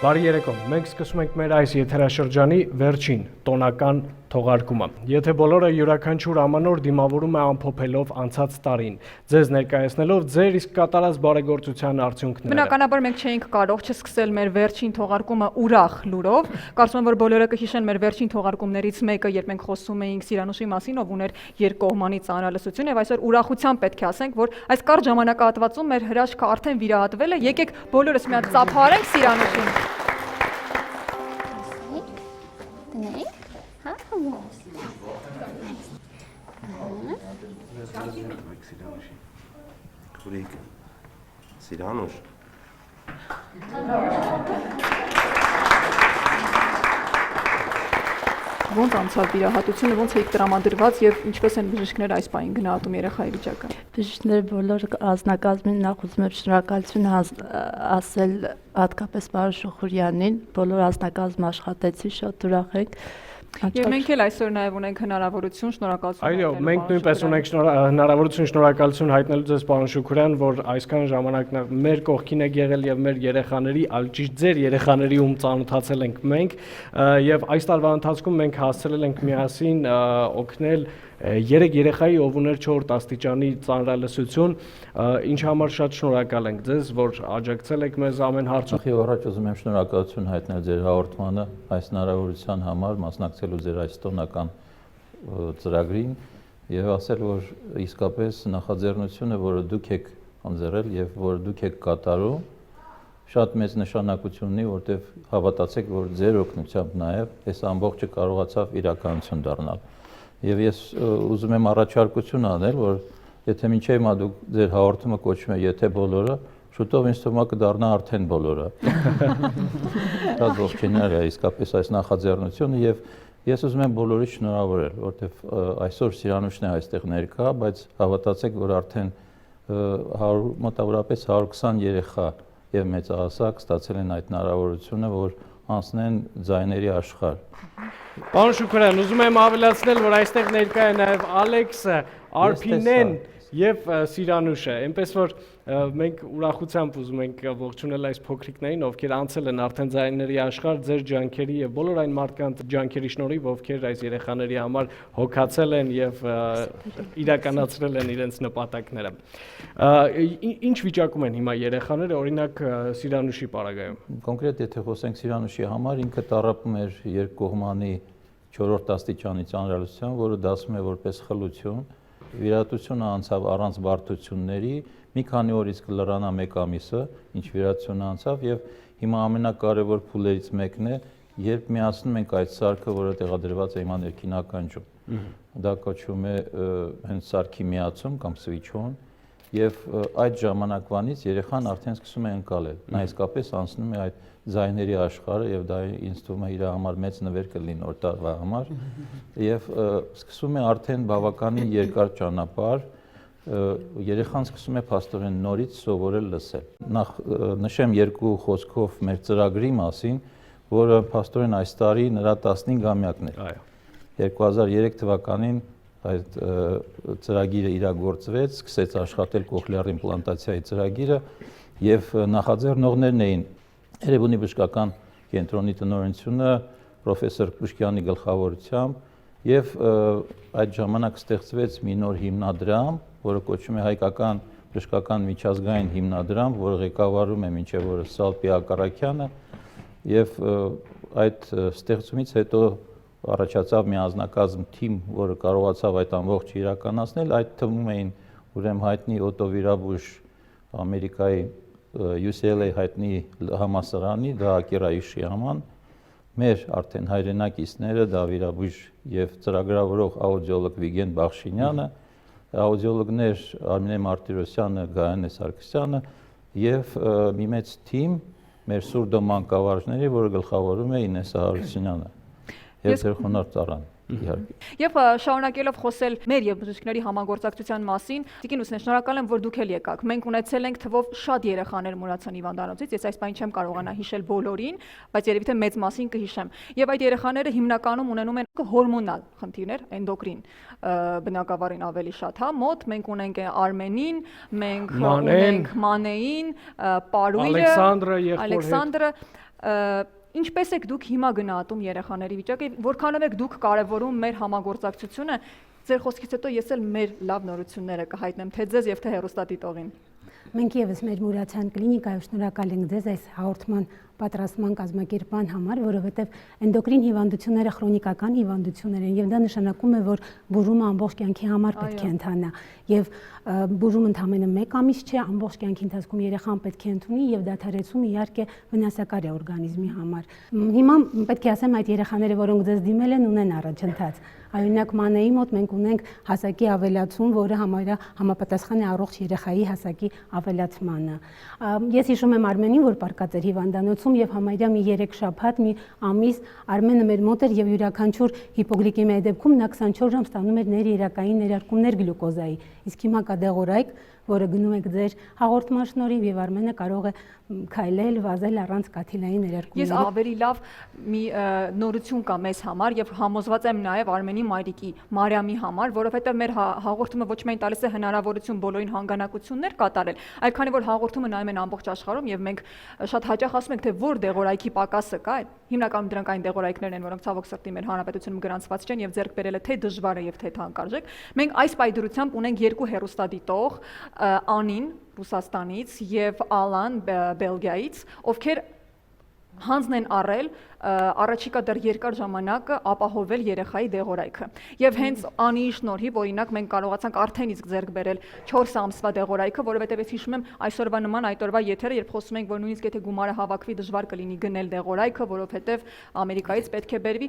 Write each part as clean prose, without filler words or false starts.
Բարի երեկո, մենք սկսում ենք մեր այս եթերաշրջանի վերջին տոնական թողարկումը։ Եթե բոլորը յուրաքանչյուր ամանոր դիմավորում է ամփոփելով անցած տարին, ձեզ ներկայացնելով ձեր իսկ կատարած բարեգործության արդյունքները։ Բնականաբար մենք չէինք կարող չսկսել մեր վերջին թողարկումը ուրախ լուրով։ Կարծում եմ, որ բոլորը կհիշեն մեր վերջին թողարկումներից մեկը, երբ մենք խոսում էինք Սիրանուշի մասին, ով ուներ երկկողմանի ծանրալսություն, եւ այսօր ուրախությամբ պետք է ասենք, որ այս կարճ ժամանակահատվածում մեր հրաշքը արդեն վիրահատվել է։ Եկեք բոլորս մի հատ ծափարենք Սիրանուշին։ Քուրիկ, Սիրանուշ։ Ոնց անցավ վիրահատությունը, ոնց եք տրամադրված եւ ինչպես են բժիշկները այս պահին գնահատում երեխայի վիճակը։ Բժիշկները բոլոր անձնակազմին նախ ուզում եմ շնորհակալություն ասել հատկապես պարոն Շուխուրյանին, բոլոր անձնակազմը աշխատեցի, շատ ուրախ ենք։ Եվ մենք էլ այսօր նաև ունենք հնարավորություն շնորհակալություն Այո, մենք նույնպես ունենք հնարավորություն շնորհակալություն հայտնելու ձեզ պարոն Շուքուրյան, որ այսքան ժամանակ մեր կողքին եք եղել եւ մեր երեխաների, այլ ճիշտ ձեր երեխաների ում ծանոթացել ենք մենք եւ այս տարվա ընթացքում մենք հասցրել ենք միասին օգնել 3 երեխայի, ով ուներ 4 աստիճանի ծանրալսություն, ինչի համար շատ շնորհակալ ենք ձեզ, որ աջակցել եք մեզ ամեն հարցում։ Նախ առաջ ուզում եմ շնորհակալություն հայտնել ձեր հաղորդմանը, այս հնարավորության համար մասնակցելու ձեր այս տոնական ծրագրին եւ ասել, որ իսկապես նախաձեռնությունը, որը դուք եք անձեռել եւ որը դուք եք կատարում, շատ մեծ նշանակություն ունի, որտեղ հավատացեք, որ ձեր օգնությամբ նաեւ այս ամբողջը կարողացավ իրականություն դառնալ։ Եվ ես ուզում եմ առաջարկություն անել, որ եթե մինչև հիմա դուք ձեր հաղորդումը կոչում է եթե բոլորը, շուտով ինձ թվում է կդառնա արդեն բոլորը։ Շատ ողջույններ է իսկապես այս նախաձեռնությունը եւ ես ուզում եմ բոլորից շնորհավորել, որովհետեւ այսօր Սիրանուշն է այստեղ ներկա, բայց հավատացեք, որ արդեն մոտավորապես 120 երեխա եւ մեծահասակ ստացել են այդ հնարավորությունը, որ անցնեն ձայների աշխարհ։ Պարոն Շուքուրյան, ուզում եմ ավելացնել, որ այստեղ ներկա է նաև Ալեքսը, Արփինեն եւ Սիրանուշը, այնպես որ մենք ուրախությամբ ուզում ենք ողջունել այս փոքրիկներին, ովքեր անցել են արդեն ձայների աշխարհ, ձեր ջանքերի եւ բոլոր այն մարդկանց ջանքերի շնորհիվ, ովքեր այս երեխաների համար հոգացել են եւ իրականացրել են իրենց նպատակները։ Ինչ վիճակում են հիմա երեխաները, օրինակ Սիրանուշի պարագայում։ Կոնկրետ եթե խոսենք Սիրանուշի համար, ինքը տառապում էր երկկողմանի 4-րդ աստիճանի ծանրալսության, որը դասում է որպես խլություն։ Վիրահատությունը անցավ առանց բարդությունների, մի քանի օրից կլրանա 1 ամիսը, ինչ վիրահատությունը անցավ եւ հիմա ամենակարևոր փուլերից մեկն է, երբ միացնում ենք այդ սարքը, որը տեղադրված է հիմա ներքին ականջում։ Դա կոչվում է հենց սարքի միացում կամ switch on եւ այդ ժամանակվանից երեխան արդեն սկսում է ընկալել։ Նա իսկապես անցնում է այդ ձայների աշխարհը եւ դա ինձ թվում է իր համար մեծ նվեր կլինի օր տարվա համար եւ սկսում է արդեն բավականին երկար ճանապարհ երեխան սկսում է փաստորեն նորից սովորել լսել։ Նախ նշեմ 2 խոսքով մեր ծրագրի մասին, որը փաստորեն այս տարի նրա 15-ամյակն է։ Այո։ 2003 թվականին այդ ծրագիրը իրագործվեց, սկսեց աշխատել կոխլեար իմպլանտացիայի ծրագիրը եւ նախաձեռնողներն էին Երևանի բժշկական կենտրոնի տնօրինությունը պրոֆեսոր Պուշկյանի գլխավորությամբ եւ այդ ժամանակ ստեղծվեց մի նոր հիմնադրամ, որը կոչվում է Հայկական բժշկական միջազգային հիմնադրամ, որը ղեկավարում է մինչեւ օրս Սալպի Ակարաքյանը եւ այդ ստեղծումից հետո առաջացավ մի անձնակազմ թիմ, որը կարողացավ այդ ամբողջը իրականացնել, այդ թվում էին ուրեմն հայտնի օտովիրաբույժ Ամերիկայի UCLA հայտնի համալսարանի դա Ակիրա Իշիաման, մեր արդեն հայրենակիցները դա վիրաբույժ եւ ծրագրավորող աուդիոլոգ Վիգեն Բախշինյանը, աուդիոլոգներ Արմինե Մարտիրոսյանը, Գայանե Սարգսյանը եւ մի մեծ թիմ մեր սուրդո մանկավարժների, որը գլխավորում է Ինեսա Հարությունյանը։ Եվ ձեր խոնարհ ծառան իհարկե։ Եվ շարունակելով խոսել մեր եւ բժիշկների համագործակցության մասին, Տիկին Լուսինե, շնորհակալ եմ, որ դուք էլ եկաք։ Մենք ունեցել ենք թվով շատ երեխաներ մոռացան հիվանդանոցից, ես այս բանը չեմ կարողանա հիշել բոլորին, բայց երևի թե մեծ մասին կհիշեմ։ Եվ այդ երեխաները հիմնականում ունենում են հորմոնալ խնդիրներ, էնդոկրին բնակավարին ավելի շատ, հա, մոտ մենք ունենք Արմենին, մենք ունենք Մանեին, Պարույրը, Ալեքսանդրը, Ինչպես եք դուք հիմա գնահատում երեխաների վիճակը, որքանով եք դուք կարևորում մեր համագործակցությունը, ձեր խոսքից հետո ես էլ մեր լավ նորությունները կհայտնեմ թե ձեզ եւ թե հեռուստադիտողին։ Մենք եւս մեր Մուրացյան կլինիկայով շնորհակալ ենք ձեզ այս հաղորդման պատրաստման կազմակերպման համար, որովհետև էնդոկրին հիվանդությունները քրոնիկական հիվանդություններ են եւ դա նշանակում է, որ բուժումը ամբողջ կյանքի համար պետք է ընթանա եւ բուժումը ընդամենը 1 ամիս չէ, ամբողջ կյանքի ընթացքում երեխան պետք է ընդունի եւ դադարեցումը իհարկե վնասակար է օրգանիզմի համար։ Հիմա պետք է ասեմ այդ երեխաները, որոնք ձեզ դիմել են, ունեն առաջընթաց։ Օրինակ մանեի մոտ մենք ունենք հասակի ավելացում, որը համապատասխան է առողջ երեխայի հասակի ավելացմանը։ Ես հիշում եմ Արմենին, որ պարկած էր հիվանդանոցում եւ համարյա մի 3 շաբաթ, մի ամիս Արմենը մեր մոտ էր եւ յուրաքանչյուր հիպոգլիկեմիայի դեպքում նա 24 ժամ ստանում էր ներերակային ներարկումներ գլյուկոզայի։ Իսկ հիմա կա դեղորայք, որը գնում եք ձեր հաղորդման շնորհիվ եւ Արմենը կարող է քայլել, վազել առանց կաթիլային ներարկումների։ Ես ավելի լավ մի նորություն կա մեզ համար եւ համոզված եմ նաեւ Արմենի մայրիկի Մարիամի համար, որովհետեւ մեր հաղորդումը ոչ միայն տալիս է հնարավորություն բոլորին հանգանակություններ կատարել, այլ քանի որ հաղորդումը նայում են ամբողջ աշխարհում եւ մենք շատ հաճախ ասում ենք թե որ դեղորայքի պակասը կա, հիմնականում դրանք այն դեղորայքներն են, որոնք ցավոք սրտի մեր հանրապետությունում գրանցված չեն եւ ձեռք բերել է թե դժվար է եւ թե թանկարժեք։ Մենք այս պայդրությամբ ունենք երկու հեռուստադիտող, Անին Ռուսաստանից եւ Ալան Բելգիայից, ովքեր հանձն են առել առաջիկա դեռ երկար ժամանակ ապահովել երեխայի դեղորայքը։ Եվ հենց Անիի շնորհիվ, օրինակ, մենք կարողացանք արդեն իսկ ձեռք բերել 4 ամսվա դեղորայքը, որովհետև ես հիշում եմ այսօրվա նման այդ օրվա եթերը, երբ խոսում ենք, որ նույնիսկ եթե գումարը հավաքվի, դժվար կլինի գնել դեղորայքը, որովհետև Ամերիկայից պետք է բերվի։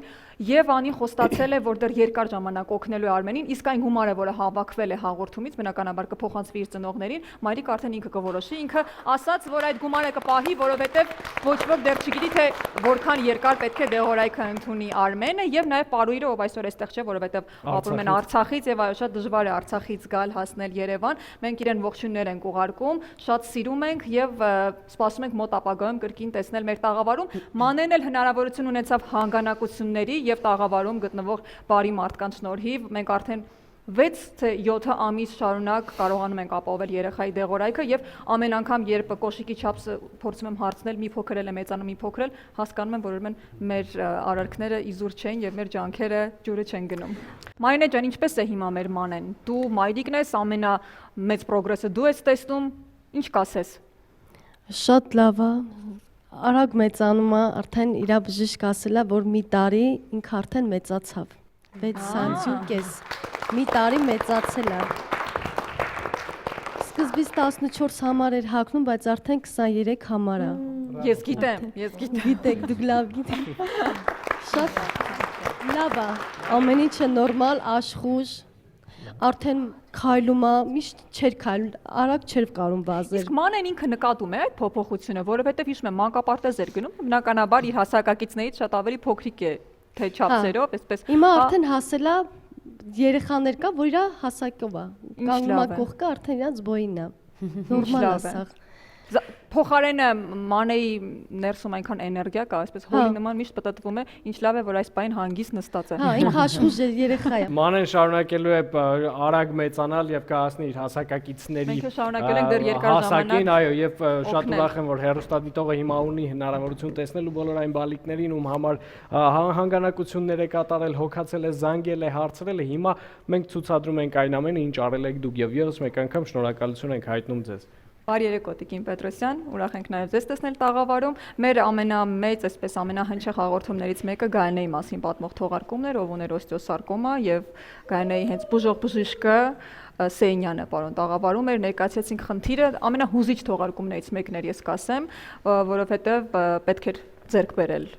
Եվ Անին խոստացել է, որ դեռ երկար ժամանակ օգնելու է Արմենին, իսկ այն գումարը, որը հավաքվել է հաղորդումից, բնականաբար կփոխանցվի իր ծնողներին, մայրիկը արդեն ինքը կորոշի, ինքը ասաց, որ այդ գումարը կպահի, որովհետև ոչ ոք դեռ չգիտի, թե որքան երկար պետք է դեղորայքը ընդունի Արմենը եւ նաեւ Պարույրը, ով այսօր այստեղ չէ, որովհետեւ ապրում են Արցախից եւ այո, շատ դժվար է Արցախից գալ հասնել Երևան։ Մենք իրեն ողջույններ ենք ուղարկում, շատ սիրում ենք եւ սպասում ենք մոտ ապագայում կրկին տեսնել մեր տաղավարում։ Մանեն էլ հնարավորություն ունեցավ հանգանակությունների եւ տաղավարում գտնվող բարի մարդկանց շնորհիվ մենք արդեն 6 թե 7 ամիս շարունակ կարողանում ենք ապահովել երեխայի դեղորայքը եւ ամեն անգամ երբ կոշիկի չափսը փորձում եմ հարցնել մի փոքր էլ է մեծանում մի փոքր էլ հասկանում եմ որ ուրեմն մեր արարքները իզուր չեն եւ մեր ջանքերը ջուրը չեն գնում։ Մարինե ջան, ինչպես է հիմա մեր մանեն։ Դու մայրիկն ես, ամենամեծ պրոգրեսը դու ես տեսնում, ինչ կասես։ Շատ լավ է։ Արագ մեծանում է, արդեն իր բժիշկ ասել է, որ մի տարի ինքը արդեն մեծացավ։ 6 սանտիմ մի տարի մեծացել է։ Սկզբից 14 համար էր հագնում, բայց արդեն 23 համար է։ Ես գիտեմ։ Գիտեք, դուք լավ գիտեք։ Շատ լավ է։ Ամեն ինչը նորմալ, աշխուժ։ Արդեն քայլում է, միշտ չէր քայլում, արագ չէր կարում վազել։ Իսկ մանեն ինքը նկատում է այդ փոփոխությունը, որովհետև հիշում եմ մանկապարտեզ էր գնում, բնականաբար իր հասակակիցներից շատ ավելի փոքրիկ է, թե չափսերով, այսպես։ Հիմա արդեն հասել է երեխաներ կա, որ իր հասակով է։ Կանգնում է կողքը, արդեն իրանց բոյին է։ Նորմալ է սա։ Փոխարենը մանեի ներսում այնքան էներգիա կա, այսպես հոլի նման միշտ պատտվում է, ինչ լավ է, որ այս պայն հանգիստ նստած է։ Հա, ինքը աշխուժ երեխա է։ Մանեն շարունակելու է արագ մեծանալ եւ կհասնի իր հասակակիցների Մենք շարունակել ենք դեռ երկար հասակին, այո, եւ շատ ուրախ եմ, որ հեռուստադիտողը հիմա ունի հնարավորություն տեսնելու բոլոր այն բալիկներին, ում համար հանգանակություններ է կատարել, հոգացել է, զանգել է, հարցրել է։ Հիմա մենք ցուցադրում ենք այն ամենը, ինչ արել եք դուք եւ եւս մեկ անգամ շնորհակալություն ենք հայտնում ձեզ։ Բարի երեկո Տիկին Պետրոսյան, ուրախ ենք նաև ձեզ տեսնել տաղավարում։ Մեր ամենամեծ, այսպես ամենահնչեղ հաղորդումներից մեկը Գայանեի մասին պատմող թողարկումն էր, ով ուներ օստեոսարկոմա եւ Գայանեի հենց բուժող բժիշկը Սեյնյանը պարոն տաղավարում էր, ներկայացրեցինք խնդիրը, ամենահուզիչ թողարկումներից մեկն էր, ես կասեմ, որովհետեւ պետք էր ձեռք բերել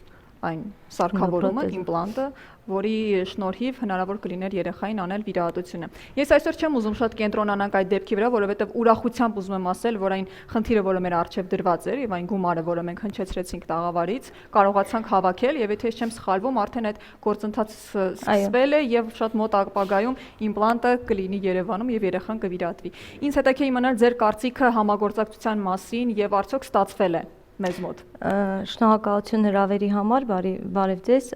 այն սարքավորումը, իմպլանտը, որի շնորհիվ հնարավոր կլիներ երեխային անել վիրահատությունը։ Ես այսօր չեմ ուզում շատ կենտրոնանալ այդ դեպքի վրա, որովհետև ուրախությամբ ուզում եմ ասել, որ այն խնդիրը, որը մեր առջև դրված էր, եւ այն գումարը, որը մենք հնչեցրեցինք տաղավարից, կարողացանք հավաքել եւ եթե ես չեմ սխալվում, արդեն այդ գործընթացը սկսվել է եւ շատ մոտ ապագայում իմպլանտը կլինի Երևանում եւ երեխան կվիրահատվի։ Ինձ հետաքրքիր է իմանալ ձեր կարծիքը համագործակցության մասին եւ արդյոք ստացվել է մեզ մոտ։ Շնորհակալություն հրավերի համար, բարև ձեզ,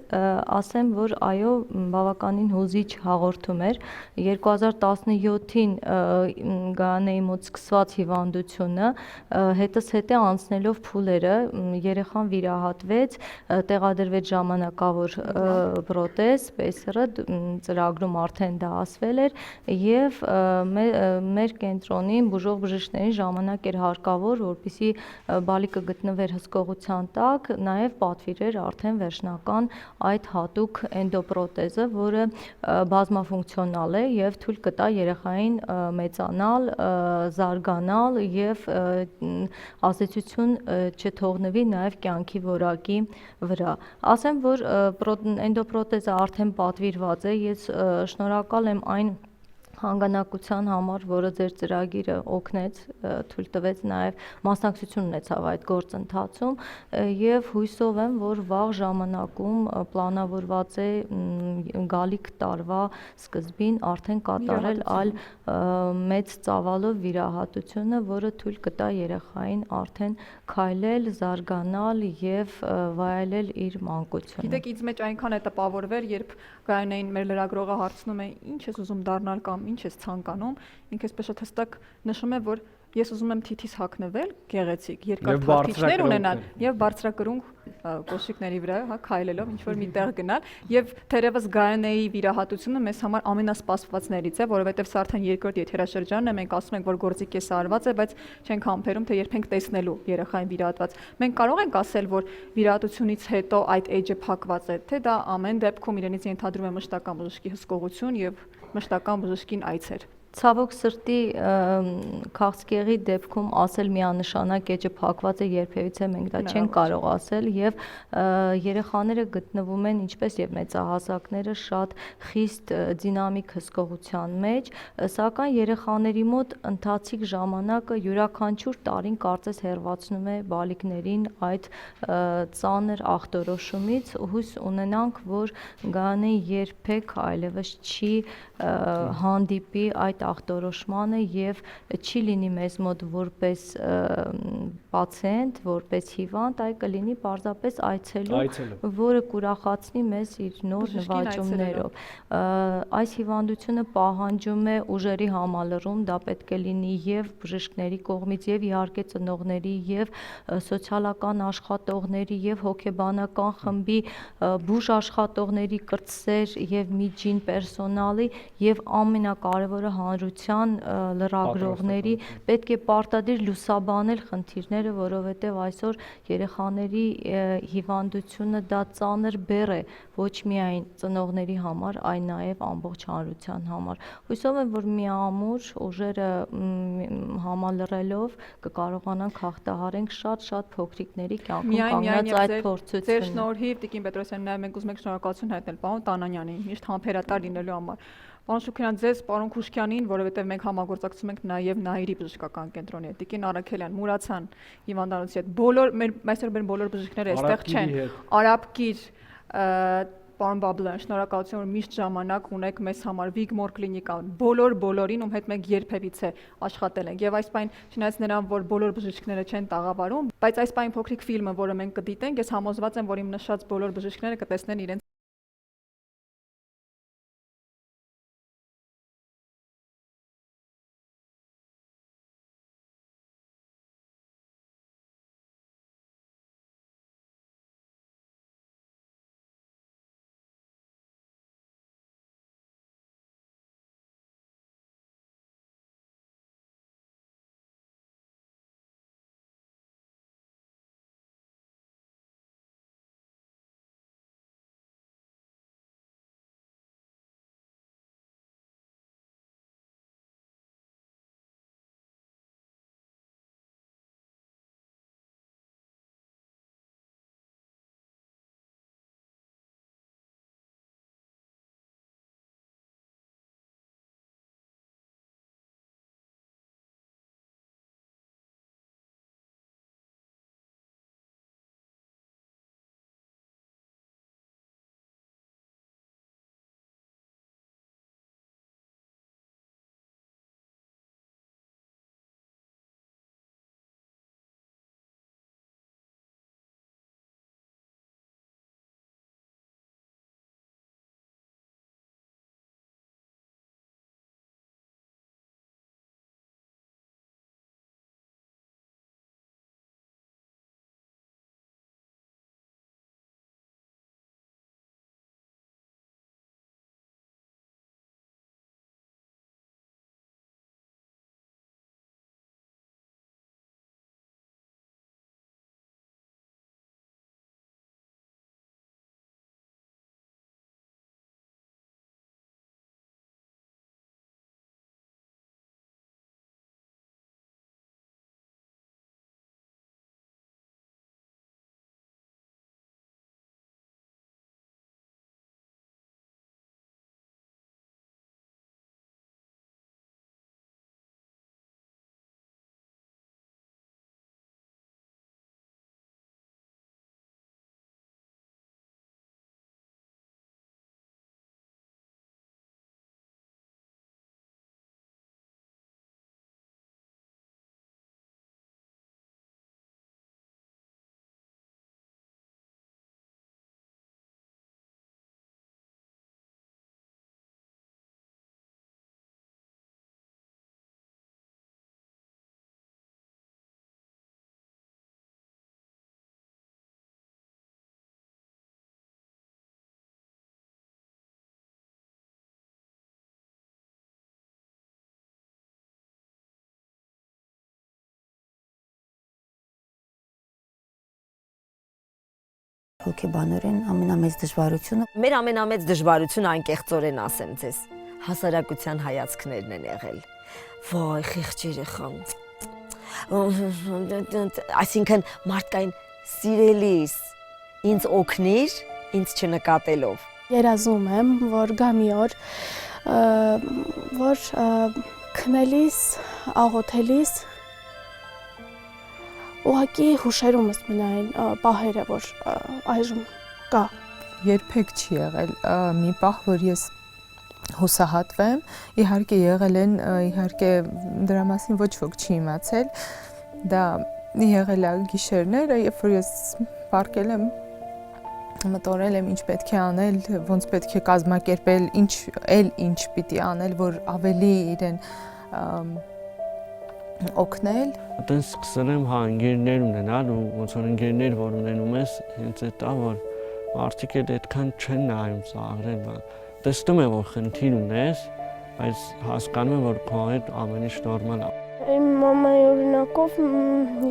ասեմ, որ այո, բավականին հուզիչ հաղորդում էր 2017-ին Գայանեի մոտ սկսված հիվանդությունը, հետս հետե անցնելով փուլերը, երեխան վիրահատվեց, տեղադրվեց ժամանակավոր պրոթեզ, պեսերը, ծրագրում արդեն դա ասվել էր եւ մեր կենտրոնին բուժող բժիշկներին ժամանակ էր հարկավոր, որպեսզի բալիկը գտնվեր հսկողության տակ, նաև պատվիրեր արդեն վերջնական այդ հատուկ էնդոպրոթեզը, որը բազմաֆունկցիոնալ է եւ թույլ կտա երեխային մեծանալ, զարգանալ եւ ազդեցություն չթողնվի նաև կյանքի որակի վրա։ Ասեմ, որ էնդոպրոթեզը արդեն պատվիրված է, ես շնորհակալ եմ այն հանգանակության համար, որը ձեր ծրագիրը օգնեց, թույլ տվեց նաև մասնակցություն ունեցավ այդ գործընթացում եւ հույսով եմ, որ վաղ ժամանակում պլանավորված է գալիք տարվա սկզբին արդեն կատարել այլ մեծ ծավալով վիրահատությունը, որը թույլ կտա երեխային արդեն քայլել, զարգանալ եւ վայելել իր մանկությունը։ Գիտեք, ինձ մեջ այնքան է տպավորվել, երբ Գայանեին մեր լրագրողը հարցնում է, ինչ ես ուզում դառնալ կամ ինչ ես ցանկանում, ինքը այսպես շատ հստակ նշում է, որ ես ուզում եմ թիթիս հագնվել, գեղեցիկ, երկար թաթիչներ ունենալ եւ բարձրակրունկ կոշիկների վրա, հա, քայլելով ինչ որ մի տեղ գնալ եւ թերևս Գայանեի վիրահատությունը մեզ համար ամենասպասվածներից է, որովհետեւ սա արդեն երկրորդ եթերաշրջանն է, մենք ասում ենք, որ գործի կեսը արված է, բայց չենք համբերում, թե երբ ենք տեսնելու երեխային վիրահատված։ Մենք կարող ենք ասել, որ վիրահատությունից հետո այդ էջը փակված է, թե դա ամեն դեպքում իրենից ենթադրում է մշտական բժշկի հսկողություն եւ մշտական բժշկին այցեր։ Ցավոք սրտի քաղցկեղի դեպքում ասել միանշանակ էջը փակված է երբևիցե մենք դա չենք կարող ասել եւ երեխաները գտնվում են ինչպես եւ մեծահասակները շատ խիստ դինամիկ հսկողության մեջ, սակայն երեխաների մոտ ընթացիկ ժամանակը յուրաքանչյուր տարին կարծես հեռացնում է բալիկներին այդ ծանր ախտորոշումից, հույս ունենանք, որ Գայանեն երբեք այլևս չի հանդիպի այդ ախտորոշմանը եւ չի լինի մեզ մոտ որպես պացիենտ, որպես հիվանդ, այլ կլինի պարզապես այցելու, որը կուրախացնի մեզ իր նոր նվաճումներով։ Այս հիվանդությունը պահանջում է ուժերի համալրում, դա պետք է լինի եւ բժիշկների կողմից եւ իհարկե ծնողների եւ սոցիալական աշխատողների եւ հոգեբանական խմբի բուժ աշխատողների կրտսեր եւ միջին պերսոնալի եւ ամենակարևորը հանրության լրագրողների պետք է պարտադիր լուսաբանել խնդիրները, որովհետև այսօր երեխաների հիվանդությունը դա ծանր բեռ է ոչ միայն ծնողների համար, այլ նաև ամբողջ հանրության համար։ Հույսով եմ, որ միամուր ուժերը համալրելով կկարողանանք հաղթահարենք շատ փոքրիկների կյանքում կանգնած այդ փորձությունը։ Ձեր շնորհիվ Տիկին Պետրոսյան, նաև մենք ուզում ենք շնորհակալություն հայտնել պարոն Տանանյանին, միշտ համբերատար լինելու համար։ Պարոն Շուքուրյան, ձեզ, պարոն Քուշքյանին, որովհետև մենք համագործակցում ենք նաև Նայիրի բժշկական կենտրոնի հետ։ Տիկին Արաքելյան, Մուրացյան հիվանդանոցի հետ։ Այսօր մեր բոլոր բժիշկները այստեղ չեն։ Արաբկիր, պարոն Բաբլյան, շնորհակալություն, որ միշտ ժամանակ ունեք մեզ համար Վիգմոր կլինիկան, բոլորին, ում հետ մենք երբևիցե աշխատել ենք։ Եվ այս պայն, չնայած նրան, որ բոլոր բժիշկները չեն տաղավարում, բայց այս պայն փոքրիկ ֆիլմը, որը մենք կդիտենք, ես համոզված եմ, որ իմ նշած բոլոր բժիշկները կտեսնեն իրենց Հոգեբանորեն ամենամեծ դժվարությունը Մեր ամենամեծ դժվարությունը անկեղծորեն ասեմ ձեզ, հասարակության հայացքներն են եղել։ Վայ, խիղճ երեխան։ Այսինքն մարդկային սիրելիս, ինձ օգնիր, ինձ չնկատելով։ Երազում եմ, որ գա մի օր, որ քնելիս, աղոթելիս ուղղակի հուշերումս մնային պահերը, որ այժմ կա։ Երբեք չի եղել մի պահ, որ ես հուսահատվեմ, իհարկե եղել են, իհարկե դրա մասին ոչ ոք չի իմացել, դա եղել է գիշերները, երբ որ ես պարկել եմ, մտորել եմ ինչ պետք է անել, ոնց պետք է կազմակերպել, ինչ պիտի անել, որ ավելի իրեն օգնել։ Այդպես սկսել եմ ընկերներ ունենալ ու ոնց որ ընկերներ որ ունենում ես, հենց այդ է որ մարդիկ այդքան չեն նայում ծաղրել, տեսնում եմ որ խնդիր ունես, բայց հասկանում եմ որ քո հետ ամեն ինչ նորմալ է։ Իմ մամայի օրինակով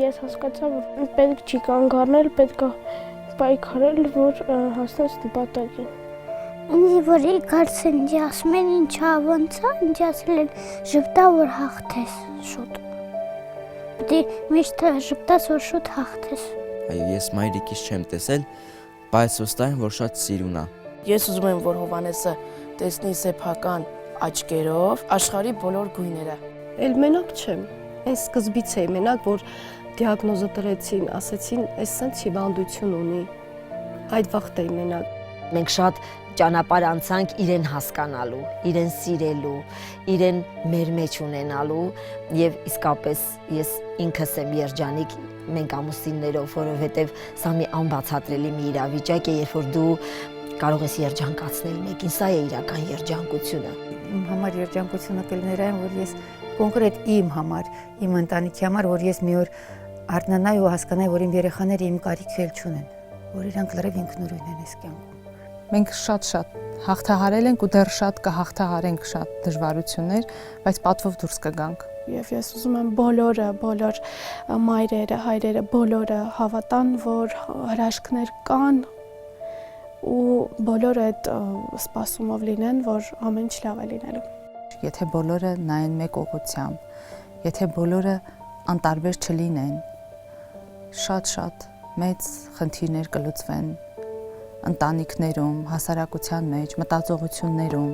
ես հասկացա, որ պետք չի կանգ առնել, պետք է պայքարել, որ հասնես նպատակին։ Ինձ որ իքարցեն, ինձ ասում են ինչա ոնց է, ինձ ասել են ժպտա որ հաղթես շուտ։ Դե միշտ ժպտաս որ շուտ հաղթես։ Այո, ես մայրիկից չեմ տեսել, բայց վստահ եմ որ շատ սիրուն է։ Ես ուզում եմ որ Հովհաննեսը տեսնի սեփական աչքերով աշխարհի բոլոր գույները։ Էլ մենակ չեմ։ Այս սկզբից էի մենակ, որ դիագնոզը տրեցին, ասեցին, այս սենց հիվանդություն ունի։ Այդ վաղտ էի մենակ։ Մենք շատ ճանապարհ անցանք իրեն հասկանալու, իրեն սիրելու, իրեն մեր մեջ ունենալու եւ իսկապես ես ինքս եմ երջանիկ մենք ամուսիններով, որովհետեւ սա մի անբացատրելի մի իրավիճակ է, երբ որ դու կարող ես երջանկացնել մեկին, սա է իրական երջանկությունը։ Իմ համար երջանկությունը կլիներ այն, որ ես կոնկրետ իմ համար, իմ ընտանիքի համար, որ ես մի օր արթնանայի ու հասկանայի, որ իմ երեխաները իմ կարիքը էլ չունեն, որ իրանք լրիվ ինքնուրույն են այս կյանքում։ Մենք շատ հաղթահարել ենք ու դեռ շատ կհաղթահարենք շատ դժվարություններ, բայց պատվով դուրս կգանք։ Եվ ես ուզում եմ բոլոր մայրերը, հայրերը, բոլորը հավատան, որ հրաշքներ կան ու բոլորը այդ սպասումով լինեն, որ ամեն ինչ լավ է լինելու։ Եթե բոլորը նայեն մեկ ուղղությամբ, եթե բոլորը անտարբեր չլինեն, շատ մեծ խնդիրներ կլուծվեն ընտանիքներում, հասարակության մեջ, մտածողություններում։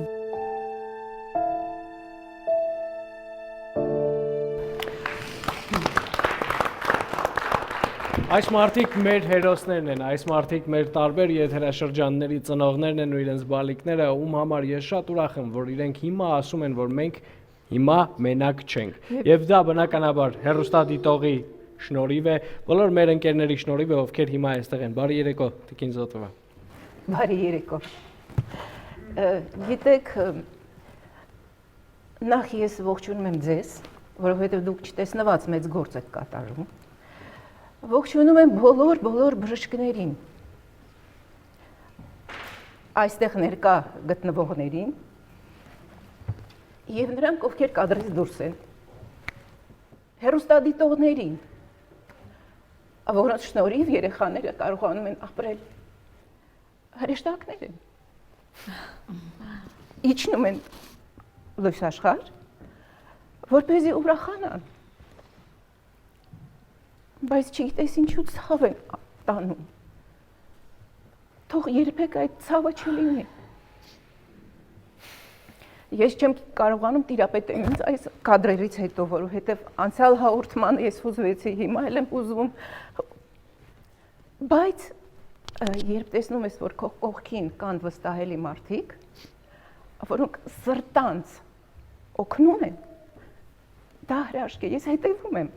Այս մարդիկ մեր հերոսներն են, այս մարդիկ մեր տարբեր եթերաշրջանների ծնողներն են ու իրենց բալիկները, ում համար ես շատ ուրախ եմ, որ իրենք հիմա ասում են, որ մենք հիմա մենակ չենք։ Եվ դա բնականաբար հեռուստադիտողի շնորհիվ է, բոլոր մեր ընկերների շնորհիվ է, ովքեր հիմա այստեղ են։ Բարի երեկո, Տիկին Զոտովա։ Բարի երեկո։ Գիտեք, նախ ես ողջունում եմ ձեզ, որովհետև դուք չտեսնված մեծ գործ եք կատարում։ Ողջունում եմ բոլոր բժիշկներին, այստեղ ներկա գտնվողներին եւ նրանք, ովքեր կադրից դուրս են, հեռուստադիտողներին, որոնց շնորհիվ երեխաները կարողանում են ապրել, հրեշտակներ են, իջնում են լույս աշխարհ, որպեսզի ուրախանան, բայց չգիտես ինչու ցավ են տանում, թող երբեք այդ ցավը չլինի։ Ես չեմ կարողանում տիրապետել ինձ այս կադրերից հետո, որովհետև անցյալ հաղորդմանը ես հուզվեցի, հիմա էլ եմ ուզվում, բայց երբ տեսնում ես, որ քո կողքին կան վստահելի մարդիկ, որոնք սրտանց օգնում են, դա հրաշք է, ես հետևում եմ,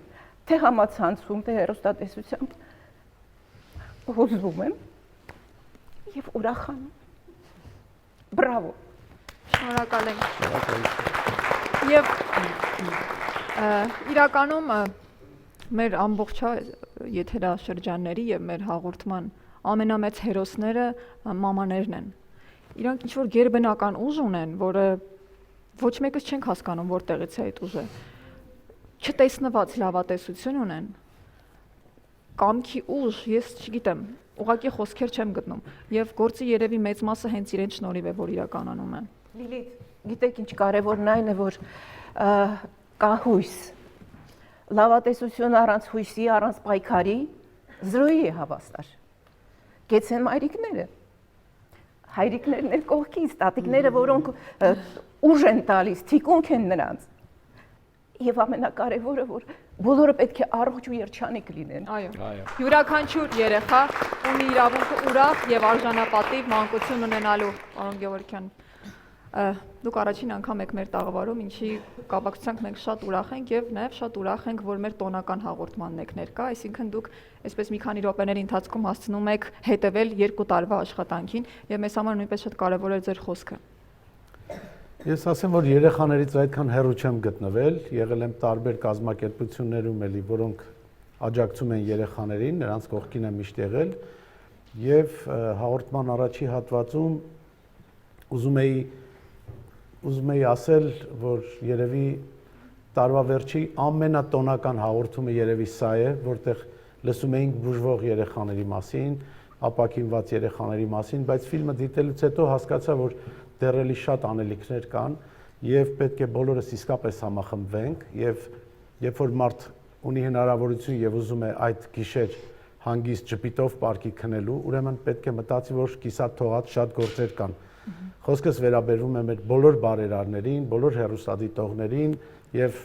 թե համացանցում, թե հեռուստատեսությամբ, հուզվում եմ և ուրախանում։ Բրավո։ Շնորհակալ ենք։ Եվ իրականում մեր ամբողջ եթերաշրջանների եւ մեր հաղորդման ամենամեծ հերոսները մամաներն են։ Իրանք ինչ որ գերբնական ուժ ունեն, որը ոչ մեկս չենք հասկանում որտեղից է այդ ուժը։ Չտեսնված լավատեսություն ունեն կամքի ուժ, ես չգիտեմ, ուղղակի խոսքեր չեմ գտնում։ Եվ գործի երևի մեծ մասը հենց իրեն շնորհիվ է, որ իրականանում են։ Լիլիթ, գիտեք ինչ կարևորն այն է, որ կա հույս։ Լավատեսություն առանց հույսի, առանց պայքարի զրոյի է հավաստար։ Գեցեն մայրիկները, հայրիկներն էլ կողքից, տատիկները, որոնք ուժ են տալիս, թիկունք են նրանց։ Եվ ամենակարևորը, որ բոլորը պետք է առողջ ու երջանիկ լինեն։ Այո։ Յուրաքանչյուր երեխա ունի իրավունքը ուրախ եւ արժանապատիվ մանկություն ունենալու, պարոն Գևորգյան։ Դուք առաջին անգամ եք մեր տաղավարում, ինչի կապակցությամբ մենք շատ ուրախ ենք եւ նաեւ շատ ուրախ ենք, որ մեր տոնական հաղորդմանն եք ներկա, այսինքն դուք այսպես մի քանի րոպեների ընթացքում հասցնում եք հետեւել 2 տարվա աշխատանքին եւ մեզ համար նույնպես շատ կարեւոր է ձեր խոսքը։ Ես ասեմ, որ երեխաներից այդքան հեռու չեմ գտնվել, եղել եմ տարբեր կազմակերպություններում էլի, որոնք աջակցում են երեխաներին, նրանց կողքին եմ միշտ եղել եւ հաղորդման առաջի հատվածում ուզում էի ասել, որ երևի տարվա վերջի ամենատոնական հաղորդումը երևի սա է, որտեղ լսում էինք բուժվող երեխաների մասին, ապակինված երեխաների մասին, բայց ֆիլմը դիտելուց հետո հասկացա, որ դեռ էլի շատ անելիքներ կան եւ պետք է բոլորս իսկապես համախմբվենք եւ երբ որ մարդ ունի հնարավորություն եւ ուզում է այդ գիշեր հանգիստ ժպիտով պարկի քնելու, ուրեմն պետք է մտածի, որ կիսատ թողած շատ գործեր կան։ Խոսքս վերաբերվում է մեր բոլոր բարերարներին, բոլոր հեռուստադիտողներին եւ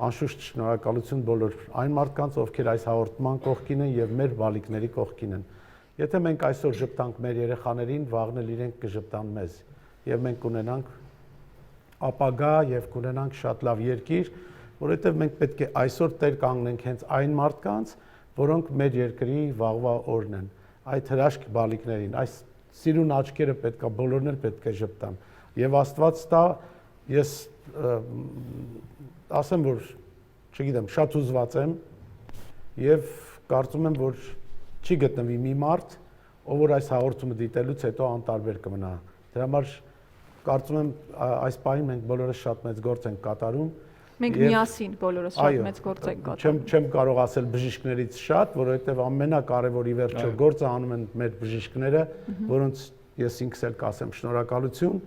անշուշտ շնորհակալություն բոլոր այն մարդկանց, ովքեր այս հաղորդման կողքին են եւ մեր բալիկների կողքին են։ Եթե մենք այսօր ժպտանք մեր երեխաներին, վաղն էլ իրենք կժպտան մեզ եւ մենք կունենանք ապագա եւ կունենանք շատ լավ երկիր, որովհետեւ մենք պետք է այսօր տեր կանգնենք հենց այն մարդկանց, որոնք մեր երկրի վաղվա օրն են։ Այդ հրաշք բալիկներին, այս սիրուն աչքերը պետքա բոլորն էլ պետք է ժպտան։ Եվ Աստված տա, ես ասեմ, որ չգիտեմ, շատ հուզված եմ եւ կարծում եմ, որ չի գտնվի մի մարդ, ով որ այս հաղորդումը դիտելուց հետո անտարբեր կմնա։ Դրա համար կարծում եմ այս պահին մենք բոլորս շատ մեծ գործ ենք կատարում։ Մենք միասին բոլորս շատ մեծ գործ ենք կատարում։ Չեմ կարող ասել բժիշկներից շատ, որովհետև ամենակարևորի վերջո գործը անում են մեր բժիշկները, որոնց ես ինքս էլ կասեմ շնորհակալություն,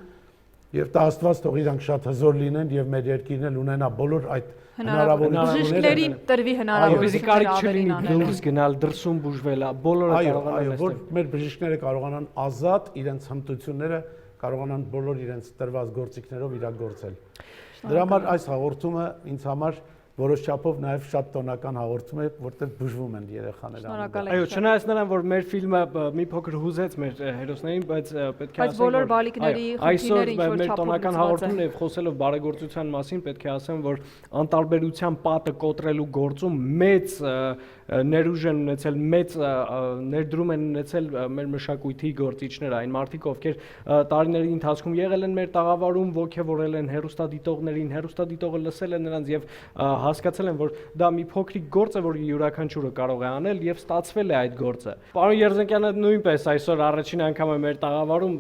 եւ տա Աստված թող իրանք շատ հզոր լինեն եւ մեր երկիրն էլ ունենա բոլոր այդ հնարավորությունները։ Բժիշկներին տրվի հնարավորություն գնալիս գնալ դրսում բուժվել, բոլորը կարողանան այստեղ։ Որ մեր բժիշկները կարողանան ազատ իրենց հմտությունները կարողանան բոլոր իրենց տրված գործիքներով իրագործել։ Դրա համար այս հաղորդումը ինձ համար որոշ չափով նաև շատ տոնական հաղորդում է, որտեղ բուժվում են երեխաները։ Այո, չնայած նրան, որ մեր ֆիլմը մի փոքր հուզեց մեր հերոսներին, բայց պետք է ասեմ, որ բոլոր բալիկների խնդիրները ինչ որ մեր տոնական հաղորդումն եւ խոսելով բարեգործության մասին, պետք է ասեմ, որ անտարբերության պատը կոտրելու գործում մեծ ներուժ են ունեցել, մեծ ներդրում են ունեցել մեր մշակույթի գործիչները, այն մարդիկ, ովքեր տարիների ընթացքում եղել են մեր տաղավարում, ոգևորել են հեռուստադիտողներին, հեռուստադիտողը լսել է նրանց եւ հասկացել են, որ դա մի փոքրիկ գործ է, որ յուրաքանչյուրը կարող է անել եւ ստացվել է այդ գործը։ Պարոն Երզենկյանը նույնպես այսօր առաջին անգամ է մեր տաղավարում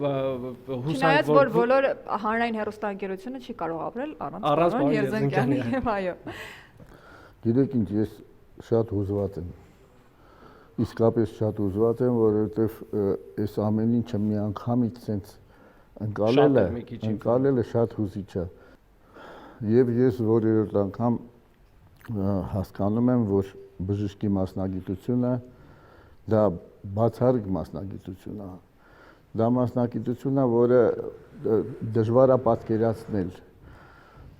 հուսանք, որ բոլոր հանրային հեռուստաընկերությունը չի կարող ապրել առանց պարոն Երզենկյանի եւ այո։ Գիտեք ինչ, ես շատ հուզված եմ։ Իսկապես շատ հուզված եմ, որովհետեւ այս ամեն ինչը մի անգամից sense ընկալել է շատ հուզիչ է։ Եվ ես որերորդ անգամ հասկանում եմ, որ բժշկի մասնագիտությունը դա բացառիկ մասնագիտություն է։ Դա մասնագիտություն է, որը դժվար է պատկերացնել,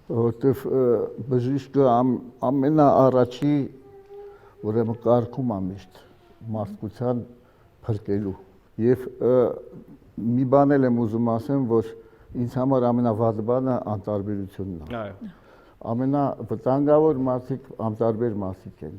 որովհետև բժիշկը ամենաառաջի ուրեմն կարգում է միշտ մարդկության փրկելու։ Եվ մի բան էլ եմ ուզում ասեմ, որ ինձ համար ամենավատ բանը անտարբերությունն է։ Ամենավտանգավոր մարդիկ անտարբեր մարդիկ են,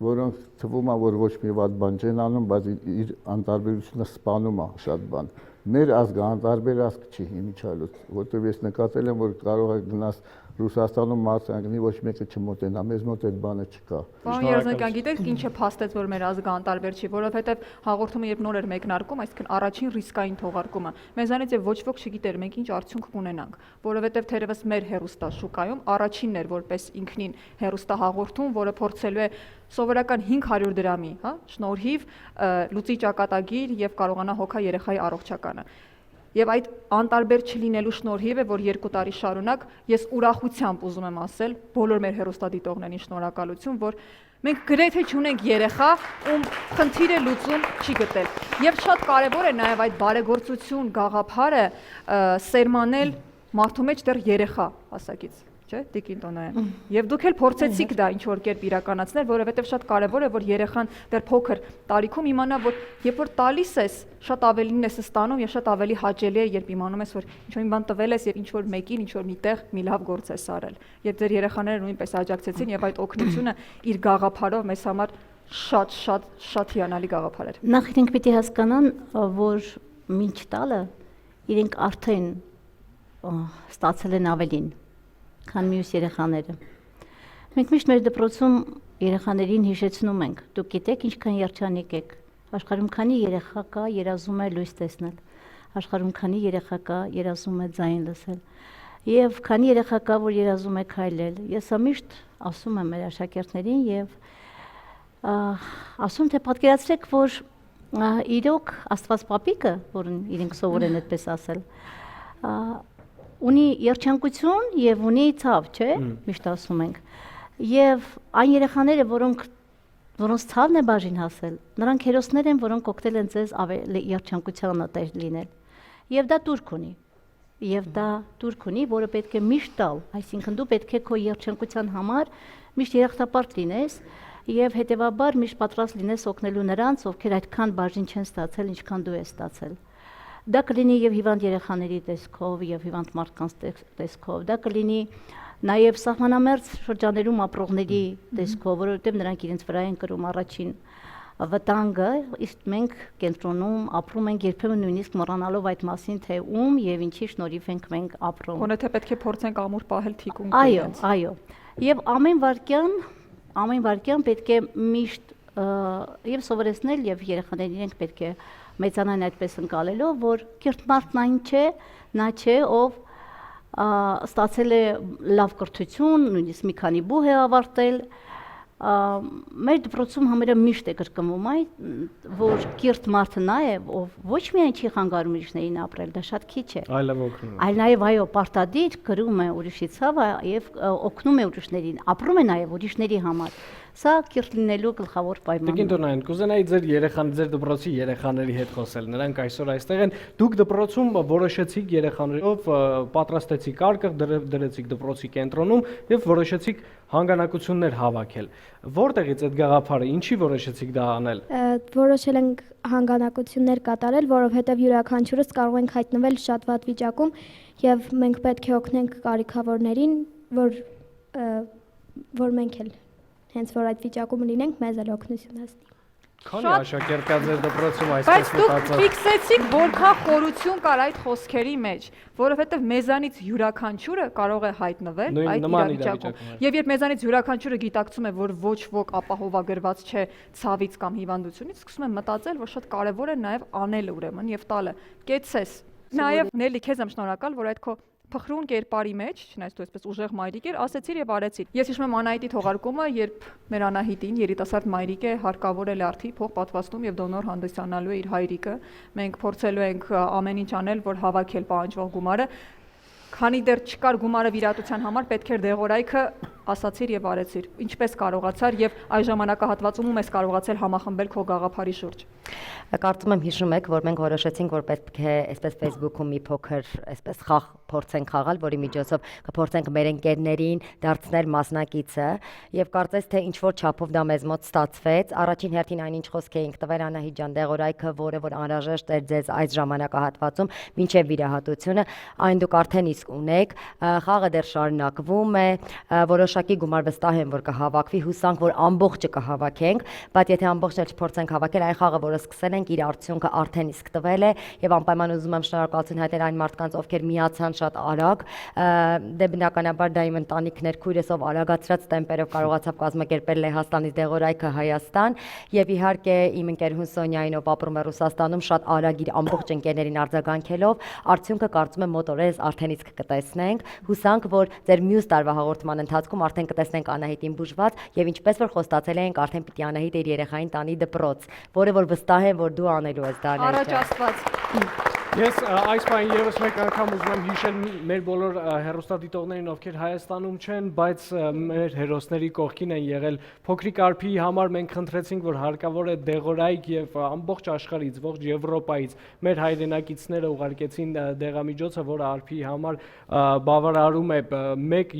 որոնք թվում է, որ ոչ մի վատ բան չեն անում, բայց իր անտարբերությունը սպանում է շատ բան։ Մեր ազգը անտարբեր ազգ չի իմիջալուց, որտեղ ես նկատել եմ, որ կարող է գնաս Ռուսաստանում մարդ անգնի, ոչ մեկը չմոտենա, մեզ մոտ այդ բանը չկա։ Պարոն Երզենկյան, գիտեք ինչը փաստեց, որ մեր ազգը անտարբեր չի, որովհետև հաղորդումը երբ նոր էր մեկնարկում, այսինքն առաջին ռիսկային թողարկումը, մեզանից եւ ոչ ոք չգիտեր մենք ինչ արդյունք կունենանք, որովհետև թերևս մեր հեռուստաշուկայում առաջինն էր որպես ինքնին հեռուստահաղորդում, որը փորձելու է սովորական 500 դրամի, հա, շնորհիվ լուծի ճակատագիր եւ կարողանա հոգա երեխայի առողջականը։ Եվ այդ անտարբեր չլինելու շնորհիվ է, որ 2 տարի շարունակ ես ուրախությամբ ուզում եմ ասել բոլոր մեր հեռուստադիտողներին շնորհակալություն, որ մենք գրեթե չունենք երեխա, ում խնդիրը լուծում չի գտել։ Եվ շատ կարևոր է նաև այդ բարեգործություն գաղափարը սերմանել մարդու մեջ դեռ երեխա հասակից, չէ՞, Տիկին Տոնոյան։ Եվ դուք էլ փորձեցիք դա ինչ որ կերպ իրականացնել, որովհետև շատ կարևոր է, որ երեխան դեռ փոքր տարիքում իմանա, որ երբ որ տալիս ես, շատ ավելին ես ստանում եւ շատ ավելի հաճելի է, երբ իմանում ես, որ ինչ որ մի բան տվել ես եւ ինչ որ մեկին, ինչ որ միտեղ մի լավ գործ ես արել։ Երբ ձեր երեխաները նույնպես աջակցեցին եւ այդ օգնությունը իր գաղափարով մեզ համար շատ հիանալի գաղափար էր։ Նախ իրենք պիտի հասկանան, որ մինչ տալը իրենք արդեն ստացել են ավելին, քան մյուս երեխաները։ Մենք միշտ մեր դպրոցում երեխաներին հիշեցնում ենք, դուք գիտեք ինչքան երջանիկ եք, աշխարհում քանի երեխա կա, երազում է լույս տեսնել, աշխարհում քանի երեխա կա, երազում է ձայն լսել, եւ քանի երեխա կա, որ երազում է քայլել։ Ես միշտ ասում եմ մեր աշակերտներին եւ ասում թե պատկերացրեք, որ իրոք Աստված պապիկը, որն իրենք սովոր են այդպես ասել, ունի երջանկություն եւ ունի ցավ, չէ՞, միշտ ասում ենք։ Եվ այն երեխաները, որոնց ցավն է բաժին հասել, նրանք հերոսներ են, որոնք օգնել են ձեզ ավելի երջանկության տեր լինել։ Եվ դա турք ունի։ Եվ դա турք ունի, որը պետք է միշտ տալ, այսինքն դու պետք է քո երջանկության համար միշտ երախտապարտ լինես եւ հետեւաբար միշտ պատրաստ լինես օգնելու նրանց, ովքեր այդքան բաժին չեն ստացել, ինչքան դու ես ստացել։ Դա կլինի եւ հիվանդ երեխաների տեսքով եւ հիվանդ մարդկանց տեսքով, դա կլինի նաեւ սահմանամերձ շրջաներում ապրողների տեսքով, որովհետեւ նրանք իրենց վրա են կրում առաջին վտանգը, իսկ մենք կենտրոնում ապրում ենք երբեմն նույնիսկ մոռանալով այդ մասին, թե ում եւ ինչի շնորհիվ ենք մենք ապրում։ Գոնե թե պետք է փորձենք ամուր պահել թիկունքը։ Այո։ Եվ ամեն վարքյան պետք է միշտ եւ սովորեցնել եւ երեխաներին իրենք պետք է մեծանան այդպես ընկալելով, որ կիրթ մարդն այն չէ, նա չէ, ով ստացել է լավ կրթություն, նույնիսկ մի քանի բուհ է ավարտել, մեր դպրոցում համարը միշտ է կրկնվում այդ, որ կիրթ մարդը նա է, ով ոչ միայն չի խանգարում ուրիշներին ապրել, դա շատ քիչ է, այլև օգնում է, այլ նաև այո, պարտադիր կրում է ուրիշի ցավը եւ օգնում է ուրիշներին, ապրում է նաև ուրիշների համար։ Սա կիրթ լինելու գլխավոր պայմանն է։ Տիկին Տոնոյան, կուզենայի ձեր դպրոցի երեխաների հետ խոսել։ Նրանք այսօր այստեղ են։ Դուք դպրոցում որոշեցիք երեխաներով պատրաստեցիք արկղ, դրեցիք դպրոցի կենտրոնում եւ որոշեցիք հանգանակություններ հավաքել։ Որտեղից այդ գաղափարը, ինչի որոշեցիք դա անել։ Որոշել ենք հանգանակություններ կատարել, որովհետեւ յուրաքանչյուրս կարող ենք հայտնվել շատ վատ վիճակում եւ մենք պետք է օգնենք կարիքավորներին, որ մենք էլ հենց որ այդ վիճակում լինենք, մեզ էլ օգնություն հասնի։ Քանի աշակերտ կա ձեր դպրոցում այսպես Բայց դուք մտածող։ ֆիքսեցիք որքան խորություն կար այդ խոսքերի մեջ, որովհետև մեզանից յուրաքանչյուրը կարող է հայտնվել այդ իրավիճակում։ Եվ երբ մեզանից յուրաքանչյուրը գիտակցում է, որ ոչ ոք ապահովագրված չէ ցավից կամ հիվանդությունից, սկսում է մտածել, որ շատ կարևոր է նաև անելը ուրեմն եւ տալը։ Կեցես։ Նաև Նելի, քեզ եմ շնորհակալ, որ այդ քո փխրուն կերպարի մեջ, չնայած դու այսպես ուժեղ մայրիկ էր, ասեցիր եւ արեցիր։ Ես հիշում եմ Անահիտի թողարկումը, երբ մեր Անահիտին երիտասարդ մայրիկ է հարկավորել արդի փող պատվաստում եւ դոնոր հանդիսանալու է իր հայրիկը։ Մենք փորձելու ենք ամեն ինչ անել, որ հավաքել պահանջվող գումարը։ Քանի դեռ չկար գումարը վիրատության համար, պետք էր դեղորայքը ասացիր եւ արեցիր։ Ինչպես կարողացար եւ այս ժամանակահատվածում ում ես կարողացել համախմբել քո գաղափարի շուրջ։ Կարծում եմ հիշում եք, որ մենք որոշեցինք, որ պետք է այսպես Facebook-ում մի փոքր այսպես խաղ փորձենք խաղալ, որի միջոցով կփորձենք մեր ընկերներին դարձնել մասնակիցը եւ կարծես թե ինչ որ չափով դա մեզ մոտ ստացվեց։ Առաջին հերթին այնինչ խոսք էինք տվել Անահիտ ջան դեղորայքը, որը որ անհրաժեշտ էր ձեզ այս ժամանակահատվածում, մինչեւ վիրահատությունը, այն դուք արդեն իսկ ունեք, խաղը դեռ շարունակվում է, որոշակի գումար վստահ եմ, որ կհավաքվի, հուսանք, որ ամբողջը կհավաքենք, բայց եթե ամբողջը չփորձենք հավաքել, այն խաղը, որը սկսել ենք, իր արդյունքը արդեն իսկ տվել է եւ անպայման ուզում եմ շնորհակալություն հայտնել այն մարդկանց, ովքեր միացան շատ արագ, դե բնականաբար դա իմ ընտանիքներ քույրս ով արագացրած տեմպերով կարողացավ կազմակերպել Լեհաստանից դեղորայքը Հայաստան, եւ իհարկե իմ ընկերուհուն Սոնյային, ով ապրում է Ռուսաստանում, շատ արագ իր ամբողջ ընկերներին արձագանքելով, արդյունքը կարծում եմ մոտ օրերս արդեն իսկ կտեսնենք, հուսանք, որ ձեր մյուս տարվա հաղորդման ընթացքում արդեն կտեսնենք Անահիտին բուժված եւ ինչպես որ խոստացել ենք, արդեն պիտի Անահիտը իր երեխային տանի դպրոց, որը որ վստահ եմ, որ դու անելու ես դա։ Առաջ Աստված։ Ես այս բան եւս մեկ անգամ ուզում եմ հիշել մեր բոլոր հեռուստադիտողներին, ովքեր Հայաստանում չեն, բայց մեր հերոսների կողքին են եղել։ Փոքրիկ Արփիի համար մենք խնդրեցինք, որ հարկավոր է դեղորայք եւ ամբողջ աշխարհից, ողջ Եվրոպայից մեր հայրենակիցները ուղարկեցին դեղամիջոցը, որը Արփիի համար բավարարում է 1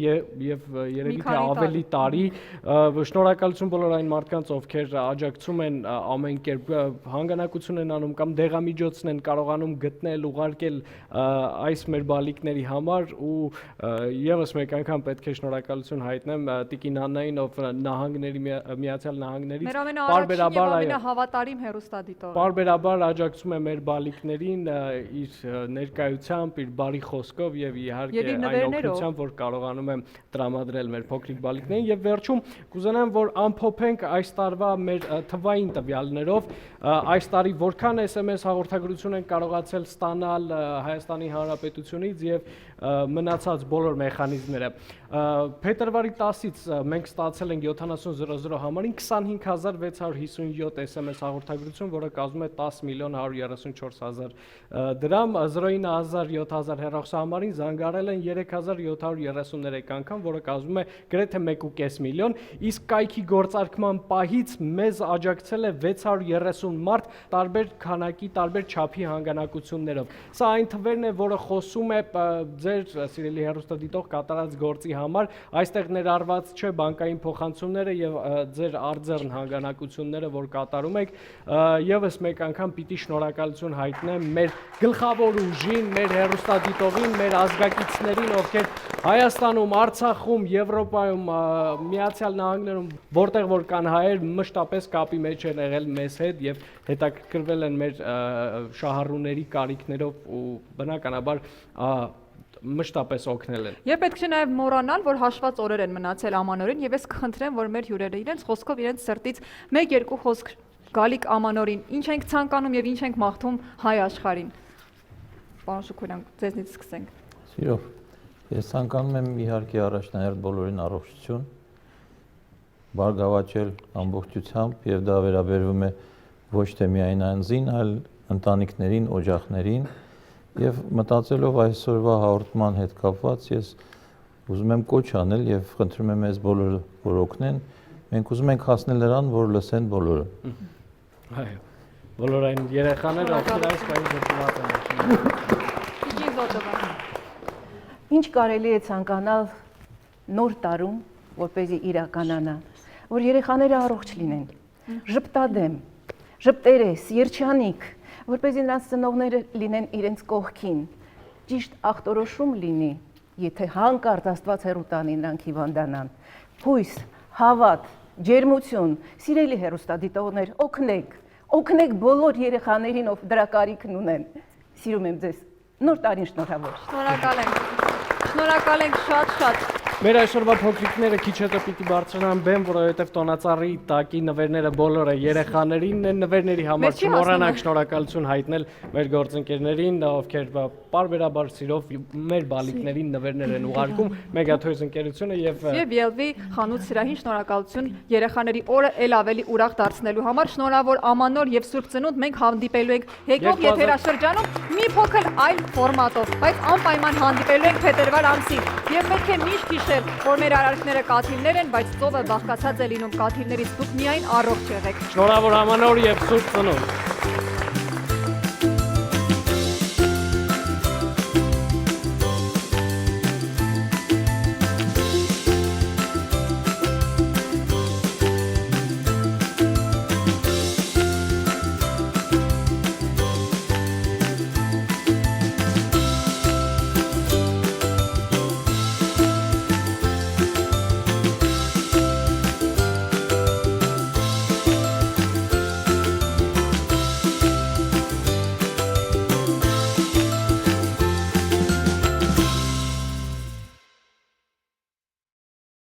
եւ երևի թե ավելի տարի։ Շնորհակալություն բոլոր այն մարդկանց, ովքեր աջակցում են ամեն կերպ, հանգանակություն են անում կամ դեղամիջոցն են կարողանում գտնել, ուղարկել այս մեր բալիկների համար ու եւս մեկ անգամ պետք է շնորհակալություն հայտնեմ Տիկին Աննային, ով նահանգների Միացյալ Նահանգներից մեր ամենաառաջին եւ ամենահավատարիմ հեռուստադիտողը պարբերաբար աջակցում է մեր բալիկներին իր ներկայությամբ, իր բարի խոսքով եւ իհարկե այն օգնությամբ, որ կարողանում եմ տրամադրել մեր փոքրիկ բալիկներին եւ վերջում կուզենամ, որ ամփոփենք այս տարվա մեր թվային տվյալներով, այս տարի որքան SMS հաղորդագրություն են կարողացել ստանալ Հայաստանի Հանրապետությունից եւ մնացած բոլոր մեխանիզմները։ Փետրվարի 10-ից մենք ստացել ենք 7000 համարին 25657 SMS հաղորդագրություն, որը կազմում է 10.134.000 դրամ, 09000 հեռախոսահամարին զանգարել են 3733 անգամ, որը կազմում է գրեթե 1.5 միլիոն, իսկ կայքի գործարկման պահից մեզ աջակցել է 630 մարդ տարբեր քանակի, տարբեր չափի հանգանակություններով։ Սա այն թվերն է, որը խոսում է ձեր սիրելի հեռուստադիտող կատարած գործի համար, այստեղ ներառված չէ բանկային փոխանցումները եւ ձեր արձեռն հանգանակությունները, որ կատարում եք, եւս մեկ անգամ պիտի շնորհակալություն հայտնեմ մեր գլխավոր ուժին, մեր հեռուստադիտողին, մեր ազգակիցներին, ովքեր Հայաստանում, Արցախում, Եվրոպայում, Միացյալ Նահանգներում, որտեղ որ կան հայեր, մշտապես կապի մեջ են եղել մեզ հետ եւ հետաքրքրվել են մեր շահառուների կարիքներով ու բնականաբար մշտապես օգնել են։ Եվ պետք չէ նաև մոռանալ, որ հաշված օրեր են մնացել ամանորին եւ ես կխնդրեմ, որ մեր հյուրերը իրենց խոսքով, իրենց սրտից 1-2 խոսք գալիք ամանորին, ինչ ենք ցանկանում եւ ինչ ենք մաղթում հայ աշխարհին։ Պարոն Շուքուրյան, ձեզնից սկսենք։ Սիրով, ես ցանկանում եմ իհարկե առաջնահերթ բոլորին առողջություն, բարգավաճել ամբողջությամբ եւ դա վերաբերվում է ոչ թե միայն անձին, այլ ընտանիքներին, օջախներին եւ մտածելով այսօրվա հաղորդման հետ կապված ես ուզում եմ կոչ անել եւ խնդրում եմ մեզ բոլորը որ օգնեն, մենք ուզում ենք հասնել նրան, որ լսեն բոլորը։ Այո, բոլոր այն երեխաները, ովքեր այս բանի դժվար են։ Ինչ կարելի է ցանկանալ նոր տարում, որպեսզի իրականանա, որ երեխաները առողջ լինեն, ժպտադեմ, ժպտերես, երջանիկ, որպեսզի նրանց ծնողները լինեն իրենց կողքին, ճիշտ ախտորոշում լինի, եթե հանկարծ Աստված հեռու տանի նրանք հիվանդանան, հույս, հավատ, ջերմություն, սիրելի հեռուստադիտողներ, օգնեք բոլոր երեխաներին, ով դրա կարիքն ունեն։ Սիրում եմ ձեզ։ Նոր տարին շնորհավոր։ Շնորհակալ ենք շատ։ Մեր այսօրվա փոքրիկները քիչ հետո պիտի բարձրանան բեմ, որովհետև տոնածառի տակի նվերները բոլորը երեխաներին են, նվերների համար չմոռանանք շնորհակալություն հայտնել մեր գործընկերներին, ովքեր պարբերաբար սիրով մեր բալիկներին նվերներ են ուղարկում, Megatoys ընկերությունը եւ Ելվի խանութ սրահին շնորհակալություն երեխաների օրը ել ավելի ուրախ դարձնելու համար։ Շնորհավոր ամանոր եւ Սուրբ Ծնունդ, մենք հանդիպելու ենք եկող եթերաշրջանում մի փոքր այլ ֆորմատով, բայց անպայման հանդիպելու ենք փետրվար ամսին եւ պետք է միշտ հիշել, որ մեր արարքները կաթիլներ են, բայց ծովը բաղկացած է լինում կաթիլներից, դուք միայն առողջ եղեք։ Շնորհավոր ամանոր եւ Սուրբ Ծնունդ։